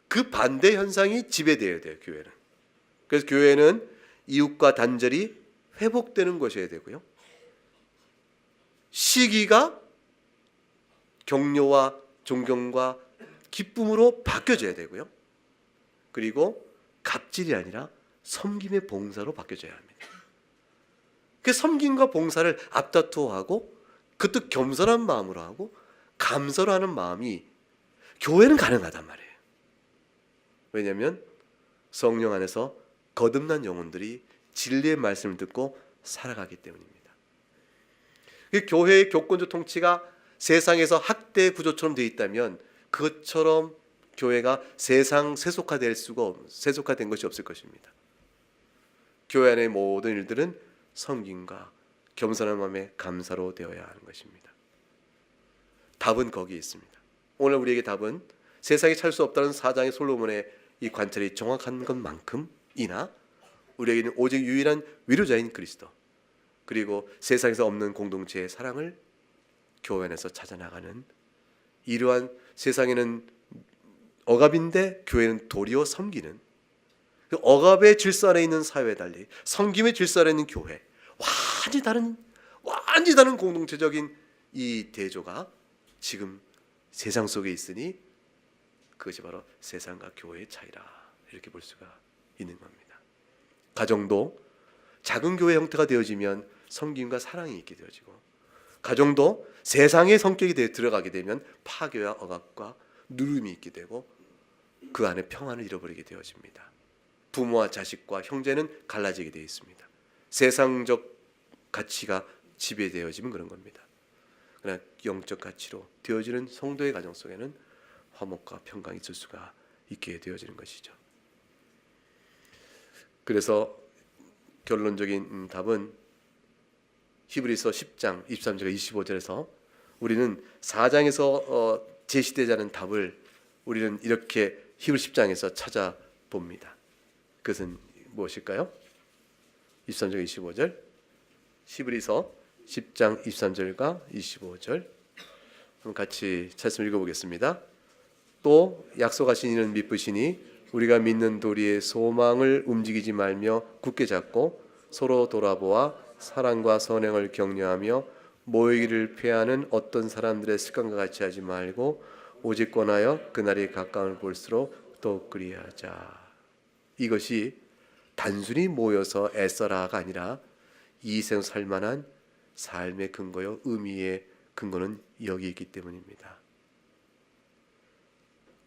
그 반대 현상이 지배되어야 돼요, 교회는. 그래서 교회는 이웃과 단절이 회복되는 것이어야 되고요. 시기가 격려와 존경과 기쁨으로 바뀌어져야 되고요. 그리고 갑질이 아니라 섬김의 봉사로 바뀌어져야 합니다. 그 섬김과 봉사를 앞다투어하고 그것도 겸손한 마음으로 하고 감사로 하는 마음이 교회는 가능하단 말이에요. 왜냐하면 성령 안에서 거듭난 영혼들이 진리의 말씀을 듣고 살아가기 때문입니다. 교회의 교권적 통치가 세상에서 학대 구조처럼 되어 있다면 그것처럼 교회가 세상 세속화된 것이 없을 것입니다. 교회 안의 모든 일들은 섬김과 겸손한 마음의 감사로 되어야 하는 것입니다. 답은 거기에 있습니다. 오늘 우리에게 답은 세상에 찾을 수 없다는 사장의 솔로몬의 이 관찰이 정확한 것만큼이나 우리에게는 오직 유일한 위로자인 그리스도, 그리고 세상에서 없는 공동체의 사랑을 교회 안에서 찾아나가는, 이러한 세상에는 억압인데 교회는 도리어 섬기는, 그 억압의 질서 안에 있는 사회에 달리 섬김의 질서 안에 있는 교회, 완전히 다른 공동체적인 이 대조가 지금 세상 속에 있으니 그것이 바로 세상과 교회의 차이라, 이렇게 볼 수가 있는 겁니다. 가정도 작은 교회 형태가 되어지면 섬김과 사랑이 있게 되어지고, 가정도 세상의 성격이 들어가게 되면 파괴와 억압과 누름이 있게 되고 그 안에 평안을 잃어버리게 되어집니다. 부모와 자식과 형제는 갈라지게 되어 있습니다. 세상적 가치가 지배되어지면 그런 겁니다. 그러나 영적 가치로 되어지는 성도의 가정 속에는 화목과 평강이 있을 수가 있게 되어지는 것이죠. 그래서 결론적인 답은 히브리서 10장 23절과 25절에서 우리는 4장에서 제시되지 않은 답을 우리는 이렇게 히브리 10장에서 찾아봅니다. 그것은 무엇일까요? 23절 25절, 히브리서 10장 23절과 25절 한번 같이 말씀 읽어보겠습니다. 또 약속하신 이는 미쁘시니 우리가 믿는 도리의 소망을 움직이지 말며 굳게 잡고 서로 돌아보아 사랑과 선행을 격려하며 모이기를 피하는 어떤 사람들의 습관과 같이 하지 말고 오직 권하여 그날이 가까움을 볼수록 더욱 그리하자. 이것이 단순히 모여서 애써라가 아니라 이 세상 살만한 삶의 근거요 의미의 근거는 여기 있기 때문입니다.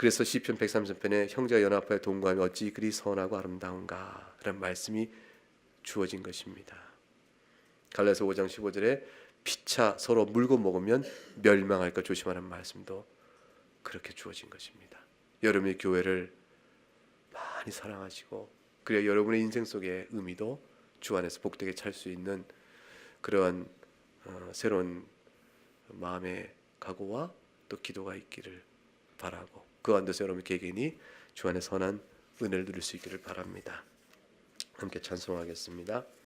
그래서 시편 130편에 형제가 연합하여 동거하면 어찌 그리 선하고 아름다운가 라는 말씀이 주어진 것입니다. 갈라디아서 5장 15절에 피차 서로 물고 먹으면 멸망할까 조심하라는 말씀도 그렇게 주어진 것입니다. 여러분의 교회를 많이 사랑하시고 그래야 여러분의 인생 속의 의미도 주 안에서 복되게 찰 수 있는 그러한 새로운 마음의 각오와 또 기도가 있기를 바라고 그 안에서 여러분 개개인이 주 안에 선한 은혜를 누릴 수 있기를 바랍니다. 함께 찬송하겠습니다.